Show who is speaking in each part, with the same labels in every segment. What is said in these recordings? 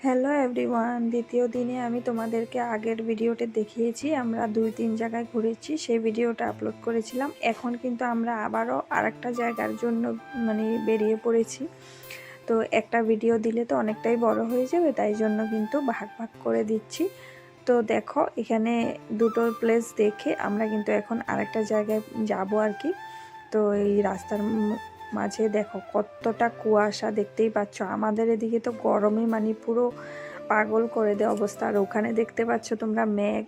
Speaker 1: Hello everyone, দ্বিতীয় দিনে আমি তোমাদেরকে আগের ভিডিওতে দেখিয়েছি আমরা 2-3 জায়গায় ঘুরেছি, সেই ভিডিওটা আপলোড করেছিলাম। এখন কিন্তু আমরা আবারও আরেকটা জায়গার জন্য বেরিয়ে পড়েছি। তো একটা ভিডিও দিলে তো অনেকটাই বড় হয়ে যাবে, তাই জন্য কিন্তু ভাগ ভাগ করে দিচ্ছি। তো দেখো, এখানে দুটো প্লেস দেখে আমরা কিন্তু এখন আরেকটা জায়গায় যাব আর কি। তো এই রাস্তার মাঝে দেখো কতটা কুয়াশা, দেখতেই পাচ্ছ। আমাদের এদিকে তো গরমে পুরো পাগল করে দেয় অবস্থা, আর ওখানে দেখতে পাচ্ছ তোমরা মেঘ,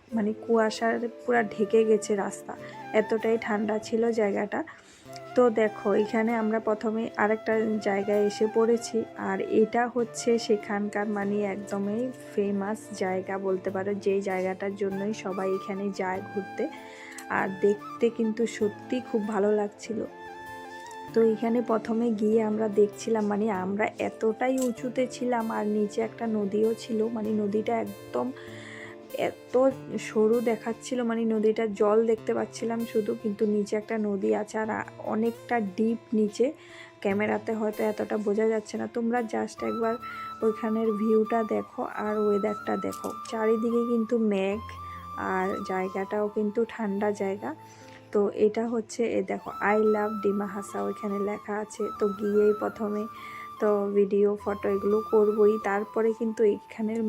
Speaker 1: কুয়াশার পুরো ঢেকে গেছে রাস্তা, এতটাই ঠান্ডা ছিল জায়গাটা। তো দেখো, এখানে আমরা প্রথমে আরেকটা জায়গায় এসে পড়েছি, আর এটা হচ্ছে সেখানকার একদমই ফেমাস জায়গা বলতে পারো, যেই জায়গাটার জন্যই সবাই এখানে যায় ঘুরতে। আর দেখতে কিন্তু সত্যি খুব ভালো লাগছিল। তো এখানে প্রথমে গিয়ে আমরা দেখছিলাম, আমরা এতটাই উঁচুতে ছিলাম, আর নিচে একটা নদীও ছিল। নদীটা একদম এত সরু দেখাচ্ছিল, নদীটার জল দেখতে পাচ্ছিলাম শুধু, কিন্তু নিচে একটা নদী আছে, আর অনেকটা ডিপ নিচে। ক্যামেরাতে হয়তো এতটা বোঝা যাচ্ছে না, তোমরা জাস্ট একবার ওইখানের ভিউটা দেখো আর ওয়েদারটা দেখো। চারিদিকে কিন্তু মেঘ, আর জায়গাটাও কিন্তু ঠান্ডা জায়গা। তো এটা হচ্ছে, দেখো আই লাভ ডিমা হাসাও এখানে লেখা আছে। তো গিয়েই প্রথমে তো ভিডিও ফটো এগুলো করবই, তারপরে কিন্তু এইখানের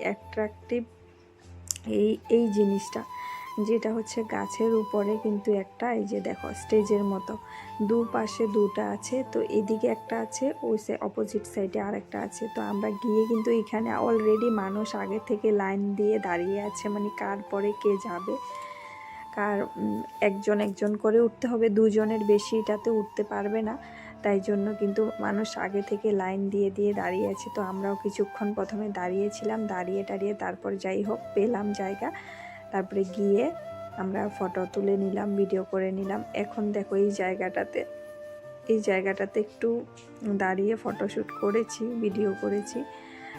Speaker 1: অ্যাট্রাকটিভ এই জিনিসটা, যেটা হচ্ছে গাছের উপরে কিন্তু একটা, এই যে দেখো স্টেজের মতো দুপাশে দুটা আছে। তো এদিকে একটা আছে, ওই অপোজিট সাইডে আরেকটা আছে। তো আমরা গিয়ে কিন্তু এখানে অলরেডি মানুষ আগে থেকে লাইন দিয়ে দাঁড়িয়ে আছে, কার পরে কে যাবে, কার একজন একজন করে উঠতে হবে, দুজনের বেশি এটাতে উঠতে পারবে না। তাই জন্য কিন্তু মানুষ আগে থেকে লাইন দিয়ে দিয়ে দাঁড়িয়ে আছে। তো আমরাও কিছুক্ষণ প্রথমে দাঁড়িয়েছিলাম, দাঁড়িয়ে তারপর যাই হোক পেলাম জায়গা। তারপরে গিয়ে আমরা ফটো তুলে নিলাম, ভিডিও করে নিলাম। এখন দেখো এই জায়গাটাতে একটু দাঁড়িয়ে ফটোশ্যুট করেছি, ভিডিও করেছি।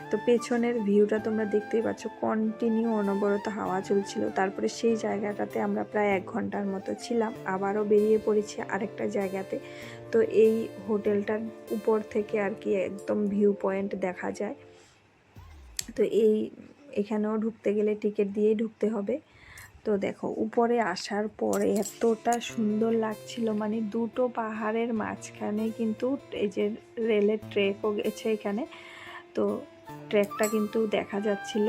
Speaker 1: তো পেছনের ভিউটা তোমরা দেখতেই পাচ্ছ, কন্টিনিউ অনবরত হাওয়া চলছিল। তারপরে সেই জায়গাটাতে আমরা প্রায় 1 ঘন্টার মতো ছিলাম, আবারও বেরিয়ে পড়েছি আরেকটা জায়গাতে। তো এই হোটেলটার উপর থেকে আর কি একদম ভিউ পয়েন্ট দেখা যায়। তো এখানেও ঢুকতে গেলে টিকিট দিয়েই ঢুকতে হবে। তো দেখো, উপরে আসার পরে এতটা সুন্দর লাগছিল, দুটো পাহাড়ের মাঝখানে কিন্তু এই যে রেলের ট্র্যাকও গেছে এখানে। তো ট্র্যাকটা কিন্তু দেখা যাচ্ছিল,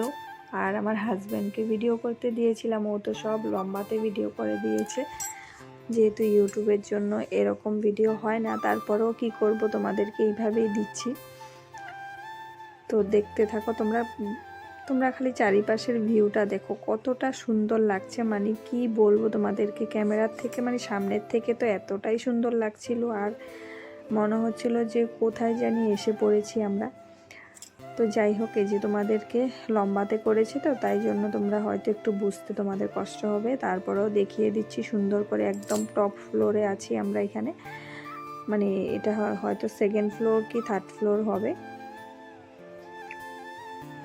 Speaker 1: আর আমার হাজব্যান্ডকে ভিডিও করতে দিয়েছিলাম, ও তো সব লম্বাতে ভিডিও করে দিয়েছে। যেহেতু ইউটিউবের জন্য এরকম ভিডিও হয় না, তারপরেও কি করব, তোমাদেরকে এইভাবেই দিচ্ছি। তো দেখতে থাকো তোমরা খালি চারিপাশের ভিউটা দেখো কতটা সুন্দর লাগছে, কি বলবো তোমাদেরকে। ক্যামেরার থেকে সামনের থেকে তো এতটাই সুন্দর লাগছিল, আর মনে হচ্ছিল যে কোথায় জানি এসে পড়েছি আমরা। তো যাই হোক, এই যে তোমাদেরকে লম্বাতে করেছি, তো তাই জন্য তোমরা হয়তো একটু বুঝতে তোমাদের কষ্ট হবে, তারপরেও দেখিয়ে দিচ্ছি সুন্দর করে। একদম টপ ফ্লোরে আছি আমরা এখানে, এটা হয়তো 2nd ফ্লোর কি 3rd ফ্লোর হবে।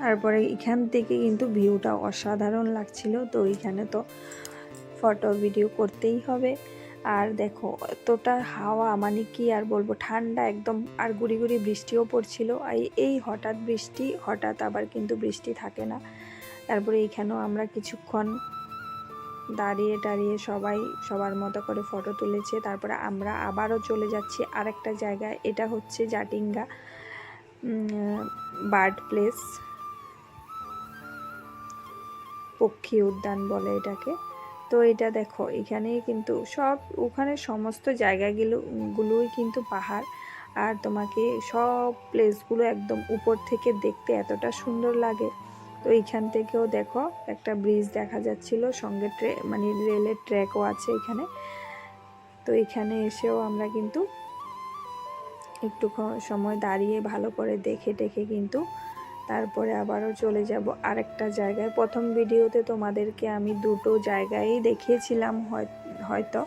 Speaker 1: তারপরে এখান থেকে কিন্তু ভিউটা অসাধারণ লাগছিল। তো এখানে তো ফটো ভিডিও করতেই হবে। আর দেখো এতটা হাওয়া, কি আর বলবো, ঠান্ডা একদম। আর গুড়ি গুড়ি বৃষ্টিও পড়ছিল, এই হঠাৎ বৃষ্টি, হঠাৎ আবার কিন্তু বৃষ্টি থাকে না। তারপরে এখানেও আমরা কিছুক্ষণ দাঁড়িয়ে সবাই সবার মতো করে ফটো তুলেছে। তারপরে আমরা আবারও চলে যাচ্ছি আরেকটা জায়গায়, এটা হচ্ছে জাটিঙ্গা বার্ড প্লেস, পক্ষী উদ্যান বলে এটাকে। তো এটা দেখো, এখানেই কিন্তু ওখানে সমস্ত জায়গাগুলোই কিন্তু পাহাড়, আর তোমাকে সব প্লেসগুলো একদম উপর থেকে দেখতে এতটা সুন্দর লাগে। তো এইখান থেকেও দেখো একটা ব্রিজ দেখা যাচ্ছিল, সঙ্গে রেলের ট্র্যাকও আছে এখানে। তো এখানে এসেও আমরা কিন্তু একটু সময় দাঁড়িয়ে ভালো করে দেখে কিন্তু তারপরে আবারও চলে যাব আরেকটা জায়গায়। প্রথম ভিডিওতে তোমাদেরকে আমি দুটো জায়গায় দেখিয়েছিলাম, হয়তো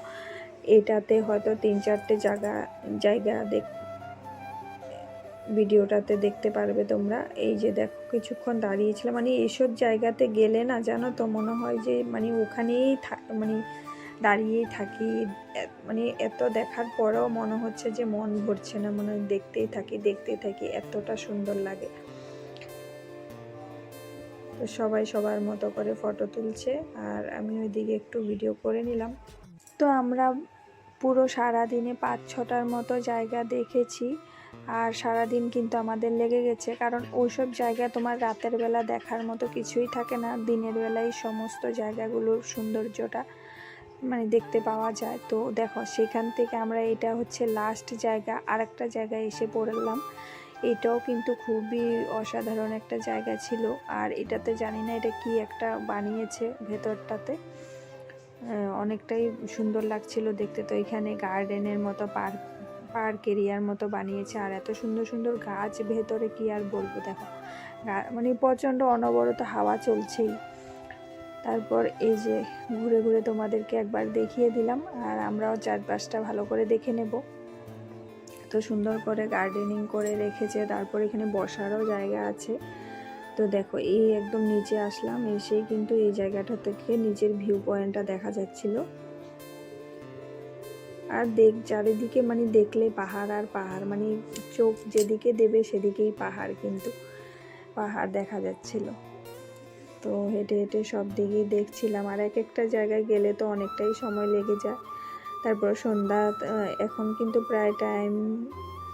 Speaker 1: এটাতে হয়তো 3-4টে জায়গা ভিডিওটাতে দেখতে পারবে তোমরা। এই যে দেখো, কিছুক্ষণ দাঁড়িয়েছিলাম, এইসব জায়গাতে গেলে না, জানো তো, মনে হয় যে ওখানেই দাঁড়িয়েই থাকি। এত দেখার পরেও মনে হচ্ছে যে মন ভরছে না, দেখতেই থাকি, এতটা সুন্দর লাগে। তো সবাই সবার মতো করে ফটো তুলছে আর আমি ওইদিকে একটু ভিডিও করে নিলাম। তো আমরা পুরো সারাদিনে 5-6টার মতো জায়গা দেখেছি আর সারাদিন কিন্তু আমাদের লেগে গেছে, কারণ ওইসব জায়গা তোমার রাতের বেলা দেখার মতো কিছুই থাকে না, দিনের বেলায় সমস্ত জায়গাগুলোর সৌন্দর্যটা মানে দেখতে পাওয়া যায়। তো দেখো সেখান থেকে আমরা, এটা হচ্ছে লাস্ট জায়গা, আরেকটা জায়গায় এসে পড়লাম। এটাও কিন্তু খুবই অসাধারণ একটা জায়গা ছিল। আর এটাতে জানি না এটা কি একটা বানিয়েছে ভেতরটাতে, অনেকটাই সুন্দর লাগছিল দেখতে। তো এখানে গার্ডেনের মতো পার্ক এরিয়ার মতো বানিয়েছে আর এত সুন্দর সুন্দর গাছ ভেতরে, কি আর বলবো। দেখো মানে প্রচণ্ড অনবরত হাওয়া চলছেই। তারপর এই যে ঘুরে ঘুরে তোমাদেরকে একবার দেখিয়ে দিলাম আর আমরাও চারপাশটা ভালো করে দেখে নেব। এত সুন্দর করে গার্ডেনিং করে রেখেছে, তারপর এখানে বসারও জায়গা আছে। তো দেখো এই একদম নিচে আসলাম, এসেই কিন্তু এই জায়গাটা থেকে নিচের ভিউ পয়েন্টটা দেখা যাচ্ছিল। আর চারিদিকে মানে দেখলে পাহাড় আর পাহাড়, মানে চোখ যেদিকে দেবে সেদিকেই পাহাড়, কিন্তু পাহাড় দেখা যাচ্ছিল। তো হেঁটে হেঁটে সব দিকেই দেখছিলাম আর এক একটা জায়গায় গেলে তো অনেকটাই সময় লেগে যায়। তারপর সন্ধ্যা, এখন কিন্তু প্রায় টাইম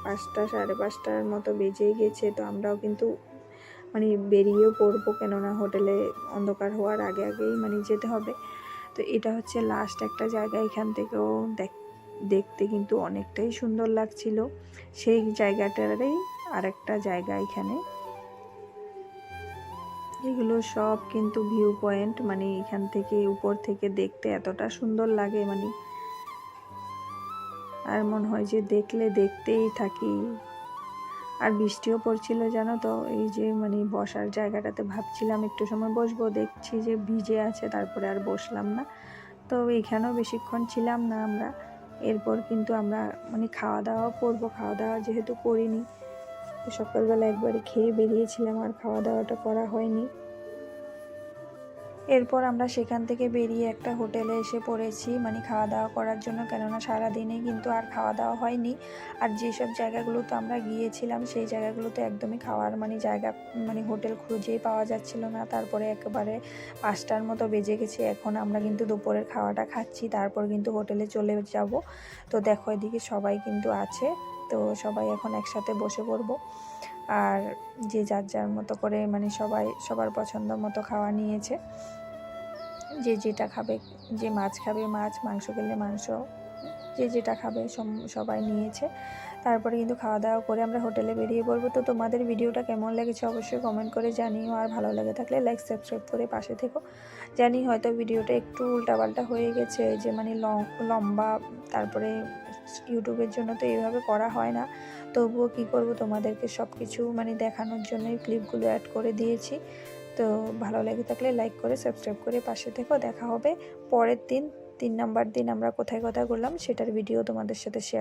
Speaker 1: 5টা 5:30টার মতো বেজেই গেছে। তো আমরাও কিন্তু মানে বেরিয়েও পড়বো, কেননা হোটেলে অন্ধকার হওয়ার আগে আগেই মানে যেতে হবে। তো এটা হচ্ছে লাস্ট একটা জায়গা, এখান থেকেও দেখতে কিন্তু অনেকটাই সুন্দর লাগছিল। সেই জায়গাটারই আরেকটা জায়গা এখানে। এগুলো সব কিন্তু ভিউ পয়েন্ট, মানে এখান থেকে উপর থেকে দেখতে এতটা সুন্দর লাগে, মানে আর মনে হয় যে দেখলে দেখতেই থাকি। আর বৃষ্টিও পড়ছিল জানো তো, এই যে মানে বসার জায়গাটাতে ভাবছিলাম একটু সময় বসবো, দেখছি যে ভিজে আছে, তারপরে আর বসলাম না। তো এখানেও বেশিক্ষণ ছিলাম না আমরা। এরপর কিন্তু আমরা মানে খাওয়া দাওয়া করবো, খাওয়া দাওয়া যেহেতু করিনি, সকালবেলা একবারে খেয়ে বেরিয়েছিলাম আর খাওয়া দাওয়াটা করা হয়নি। এরপর আমরা সেখান থেকে বেরিয়ে একটা হোটেলে এসে পড়েছি মানে খাওয়া দাওয়া করার জন্য, কেননা সারাদিনে কিন্তু আর খাওয়া দাওয়া হয়নি। আর যেসব জায়গাগুলোতে আমরা গিয়েছিলাম সেই জায়গাগুলোতে একদমই খাওয়ার মানে জায়গা, মানে হোটেল খুঁজেই পাওয়া যাচ্ছিল না। তারপরে একেবারে 5টার মতো বেজে গেছে, এখন আমরা কিন্তু দুপুরের খাওয়াটা খাচ্ছি, তারপর কিন্তু হোটেলে চলে যাব। তো দেখো এদিকে সবাই কিন্তু আছে, তো সবাই এখন একসাথে বসে পড়বো। আর যে যার যার মতো করে মানে সবাই সবার পছন্দ মতো খাওয়া নিয়েছে, যে যেটা খাবে, যে মাছ খাবে মাছ, মাংস খেলে মাংস, যে যেটা খাবে সবাই নিয়েছে। তারপরে কিন্তু খাওয়া দাওয়া করে আমরা হোটেলে বেরিয়ে পড়বো। তো তোমাদের ভিডিওটা কেমন লেগেছে অবশ্যই কমেন্ট করে জানিও, আর ভালো লেগে থাকলে লাইক সাবস্ক্রাইব করে পাশে থেকো। জানি হয়তো ভিডিওটা একটু উল্টাপাল্টা হয়ে গেছে, যে মানে লম্বা, তারপরে ইউটিউবের জন্য তো এইভাবে করা হয় না, তবুও কি করব, তোমাদেরকে সব কিছু মানে দেখানোর জন্যই ক্লিপগুলো অ্যাড করে দিয়েছি। তো ভালো লেগে থাকলে লাইক করে সাবস্ক্রাইব করে পাশে থেকো। দেখা হবে পরের দিন, 3 নম্বর দিন আমরা কোথায় কোথায় ঘুরলাম সেটার ভিডিও তোমাদের সাথে শেয়ার